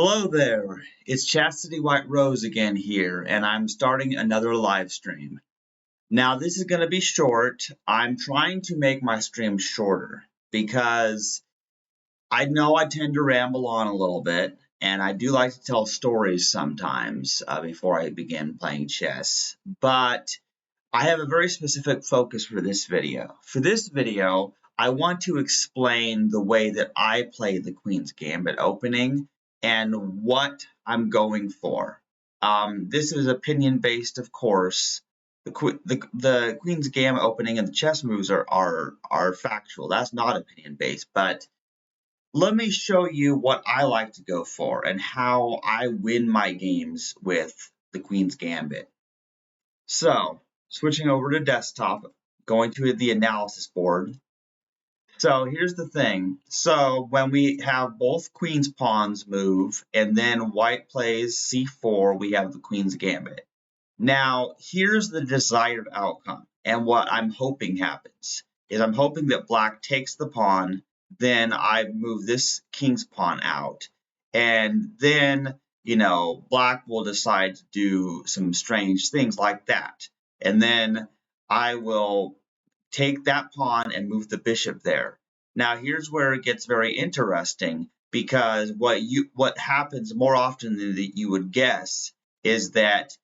Hello there, it's Chastity White Rose again here, and I'm starting another live stream. Now, this is going to be short. I'm trying to make my streams shorter because I know I tend to ramble on a little bit, and I do like to tell stories sometimes before I begin playing chess. But I have a very specific focus for this video. For this video, I want to explain the way that I play the Queen's Gambit opening and what I'm going for. This is opinion based, of course. The Queen's Gambit opening and the chess moves are factual. That's not opinion based, but let me show you what I like to go for and how I win my games with the Queen's Gambit. So, switching over to desktop, going to the analysis board. So here's the thing. So when we have both queen's pawns move and then white plays c4, we have the Queen's Gambit. Now, here's the desired outcome. And what I'm hoping happens is I'm hoping that black takes the pawn, then I move this king's pawn out, and then black will decide to do some strange things like that. And then I will take that pawn and move the bishop there. Now, here's where it gets very interesting, because what happens more often than you would guess is that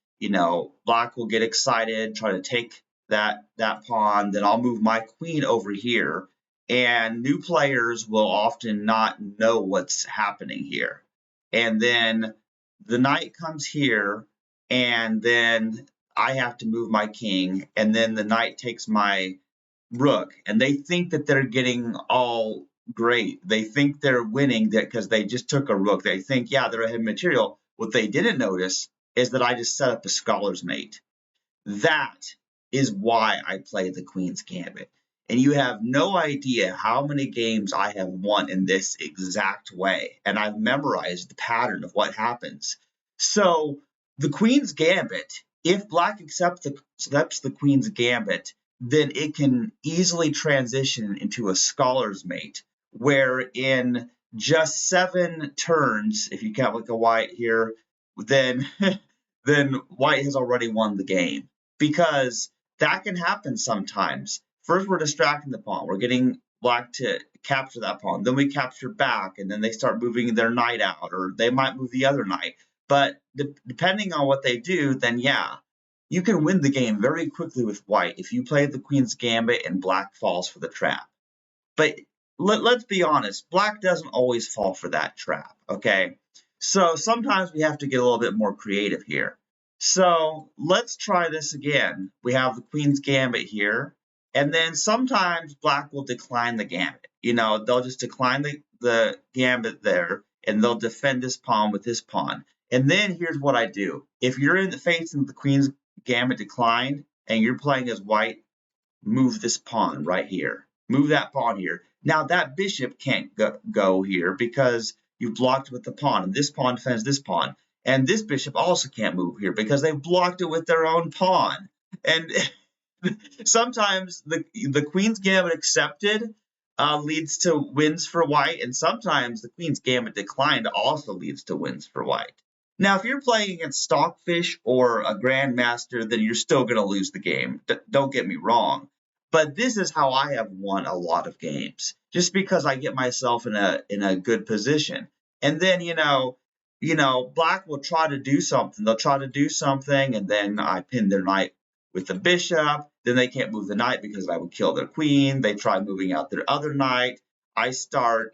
black will get excited, try to take that pawn, then I'll move my queen over here, and new players will often not know what's happening here. And then the knight comes here, and then I have to move my king, and then the knight takes my rook, and they think that they're getting all great. They think they're winning that because they just took a rook. They think, yeah, they're ahead material. What they didn't notice is that I just set up a scholar's mate. That is why I play the Queen's Gambit. And you have no idea how many games I have won in this exact way. And I've memorized the pattern of what happens. So the Queen's Gambit, if black accepts the Queen's Gambit, then it can easily transition into a scholar's mate, where in just 7 turns, if you count like a white here, then white has already won the game, because that can happen sometimes. First, we're distracting the pawn. We're getting black to capture that pawn. Then we capture back, and then they start moving their knight out, or they might move the other knight. But depending on what they do, then yeah, you can win the game very quickly with white if you play the Queen's Gambit and black falls for the trap. But let's be honest, black doesn't always fall for that trap, okay? So sometimes we have to get a little bit more creative here. So let's try this again. We have the Queen's Gambit here, and then sometimes black will decline the gambit. They'll just decline the gambit there, and they'll defend this pawn with this pawn. And then here's what I do. If you're in the facing the Queen's Gambit declined, and you're playing as white, move this pawn right here. Move that pawn here. Now that bishop can't go here because you blocked with the pawn, and this pawn defends this pawn. And this bishop also can't move here because they blocked it with their own pawn. And sometimes the Queen's Gambit accepted leads to wins for white, and sometimes the Queen's Gambit declined also leads to wins for white. Now, if you're playing against Stockfish or a Grandmaster, then you're still going to lose the game. Don't get me wrong. But this is how I have won a lot of games, just because I get myself in a good position. And then, black will try to do something. They'll try to do something, and then I pin their knight with the bishop. Then they can't move the knight because I would kill their queen. They try moving out their other knight. I start,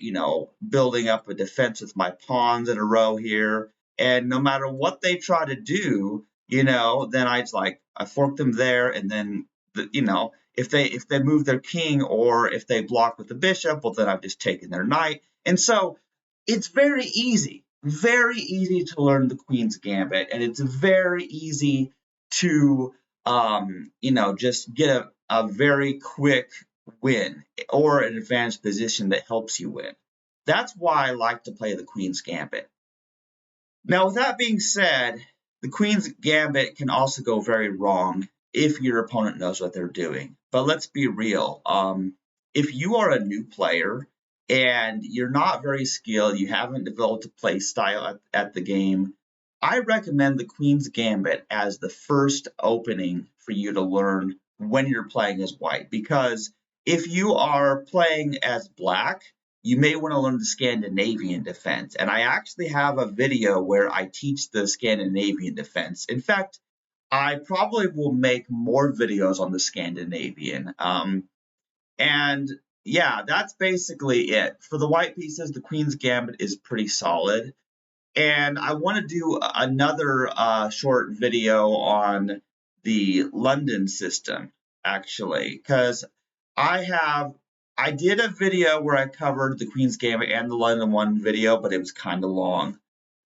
building up a defense with my pawns in a row here. And no matter what they try to do, then I fork them there, and then if they move their king or if they block with the bishop, well, then I've just taken their knight. And so it's very easy to learn the Queen's Gambit, and it's very easy to just get a very quick win or an advanced position that helps you win. That's why I like to play the Queen's Gambit. Now, with that being said, the Queen's Gambit can also go very wrong if your opponent knows what they're doing. But let's be real. If you are a new player and you're not very skilled, you haven't developed a play style at the game, I recommend the Queen's Gambit as the first opening for you to learn when you're playing as white. Because if you are playing as black, you may want to learn the Scandinavian defense. And I actually have a video where I teach the Scandinavian defense. In fact, I probably will make more videos on the Scandinavian. And yeah, that's basically it. For the white pieces, the Queen's Gambit is pretty solid. And I want to do another short video on the London system, actually, because I did a video where I covered the Queen's Gambit and the London one video, but it was kind of long.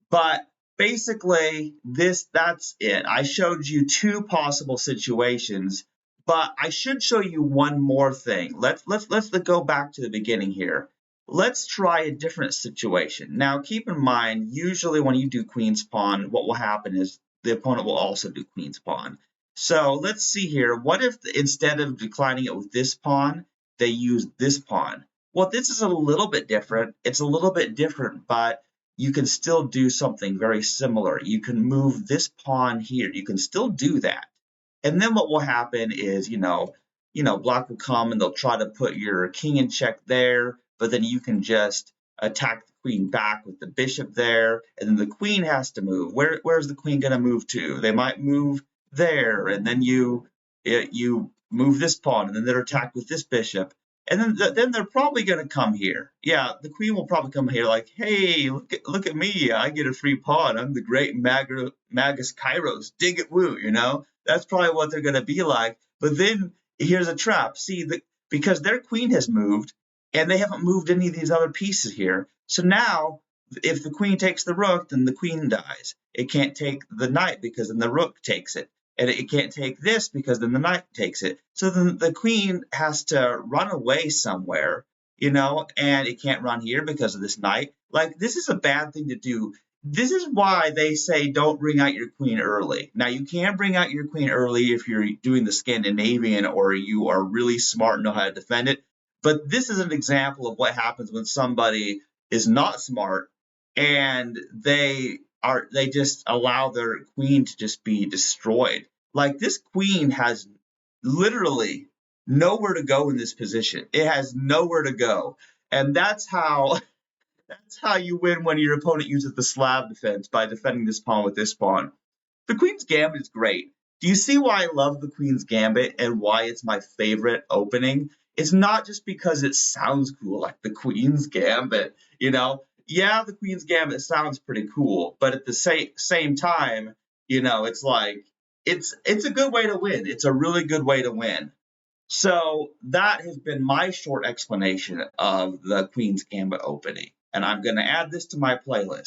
But basically, that's it. I showed you two possible situations, but I should show you one more thing. Let's go back to the beginning here. Let's try a different situation. Now, keep in mind, usually when you do queen's pawn, what will happen is the opponent will also do queen's pawn. So let's see here. What if instead of declining it with this pawn, they use this pawn? Well, this is a little bit different. It's a little bit different, but you can still do something very similar. You can move this pawn here. You can still do that. And then what will happen is, black will come and they'll try to put your king in check there, but then you can just attack the queen back with the bishop there, and then the queen has to move. Where's the queen going to move to? They might move there, and then you move this pawn, and then they're attacked with this bishop. And then they're probably going to come here. Yeah, the queen will probably come here like, hey, look at me. I get a free pawn. I'm the great Magus Kairos. Dig it, woo, That's probably what they're going to be like. But then here's a trap. See, because their queen has moved, and they haven't moved any of these other pieces here. So now, if the queen takes the rook, then the queen dies. It can't take the knight because then the rook takes it. And it can't take this because then the knight takes it. So then the queen has to run away somewhere, and it can't run here because of this knight. Like, this is a bad thing to do. This is why they say don't bring out your queen early. Now, you can bring out your queen early if you're doing the Scandinavian or you are really smart and know how to defend it. But this is an example of what happens when somebody is not smart and they just allow their queen to just be destroyed. Like, this queen has literally nowhere to go in this position. It has nowhere to go. And that's how you win when your opponent uses the Slav defense, by defending this pawn with this pawn. The Queen's Gambit is great. Do you see why I love the Queen's Gambit and why it's my favorite opening? It's not just because it sounds cool, like the Queen's Gambit, Yeah, the Queen's Gambit sounds pretty cool, but at the same time, it's like, it's a good way to win. It's a really good way to win. So that has been my short explanation of the Queen's Gambit opening, and I'm going to add this to my playlist.